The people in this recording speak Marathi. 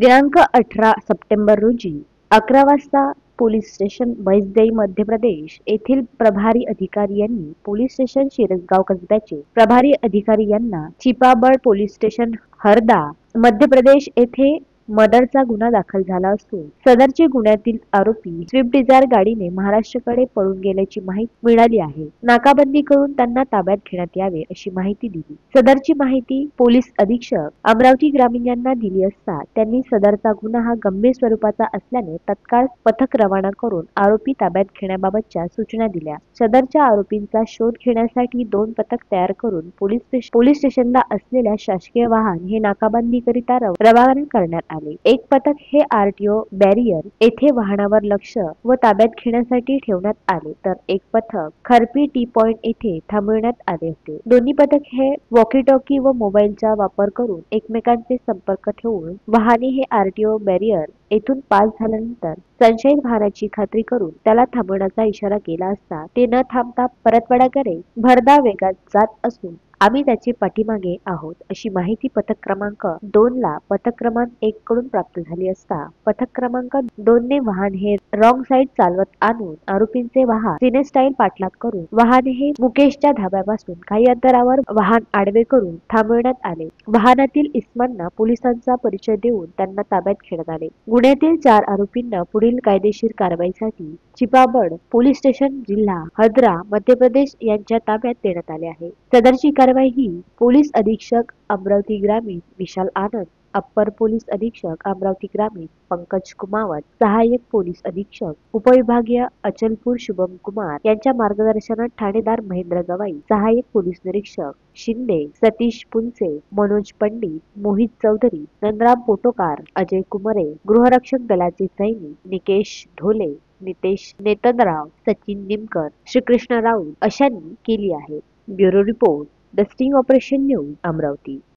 दिनांक 18 सप्टेंबर रोजी 11 वाजता पोलीस स्टेशन बैजदेई मध्य प्रदेश येथील प्रभारी अधिकारी यांनी पोलीस स्टेशन शिरसगाव कसब्याचे प्रभारी अधिकारी यांना चिपाबळ पोलीस स्टेशन हरदा मध्य प्रदेश येथे मर्डरचा गुन्हा दाखल झाला असून सदरचे गुन्ह्यातील आरोपी स्विफ्ट डिझायर गाडीने महाराष्ट्राकडे पळून गेल्याची माहिती मिळाली आहे. नाकाबंदी करून त्यांना ताब्यात घेण्यात यावे अशी माहिती दिली. सदरची माहिती पोलीस अधीक्षक अमरावती ग्रामीण यांना दिली असता त्यांनी सदरचा गुन्हा हा गंभीर स्वरूपाचा असल्याने तत्काळ पथक रवाना करून आरोपी ताब्यात घेण्याबाबतच्या सूचना दिल्या. सदरच्या आरोपींचा शोध घेण्यासाठी 2 पथक तयार करून पोलीस स्टेशनला असलेल्या शासकीय वाहन हे नाकाबंदीकरिता रवाना करण्यात आले. एक पथक हे आरटीओ बॅरियर येथे वाहनावर लक्ष व ताब्यात घेण्यासाठी ठेवण्यात आले तर एक पथक खरपी टी पॉइंट येथे थांबविण्यात आले होते. दोन्ही पथक हे वॉकी टॉकी व मोबाईलचा वापर करून एकमेकांचे संपर्क ठेवून वाहने हे आरटीओ बॅरियर येथून पास झाल्यानंतर संशयित वाहनाची खात्री करून त्याला थांबवण्याचा इशारा केला असता ते न थांबता परतवाड्याकडे भरधाव वेगात जात असून आम्ही त्याचे पाठीमागे आहोत अशी माहिती पथक क्रमांक 2 ला पथक क्रमांक 1 कडून प्राप्त झाली असता पथक क्रमांक 2 ने वाहन हे रॉंग साइड चालवत आणून आरोपींचे वाहन सिने स्टाईल पाठलाग करून वाहन हे मुकेशच्या धाब्यापासून काही अंतरावर वाहन आडवे करून थांबवण्यात आले. वाहनातील इसमांना पोलिसांचा परिचय देऊन त्यांना ताब्यात घेण्यात आले. गुन्ह्यातील 4 आरोपींना पुढील कायदेशीर कारवाईसाठी चिपाबळ पोलीस स्टेशन जिल्हा हरदा मध्य प्रदेश यांच्या ताब्यात देण्यात आले आहे. सदरची कारवाई ही पोलीस अधीक्षक अमरावती ग्रामीण विशाल आनंद, अप्पर पोलीस अधीक्षक अमरावती ग्रामीण पंकज कुमावत, सहाय्यक पोलीस अधीक्षक उपविभागीय अचलपूर शुभम कुमार यांच्या मार्गदर्शनात ठाणेदार महेंद्र गवाई, सहाय्यक पोलीस निरीक्षक शिंदे, सतीश पुनसे, मनोज पंडित, मोहित चौधरी, नंदराम पोटोकार, अजय कुमरे, गृहरक्षक दलाचे सैनिक निकेश ढोले, नितेश नेतनराव, सचिन निमकर, श्रीकृष्ण राऊत अशांनी केली आहे. Bureau report the sting operation news Amravati.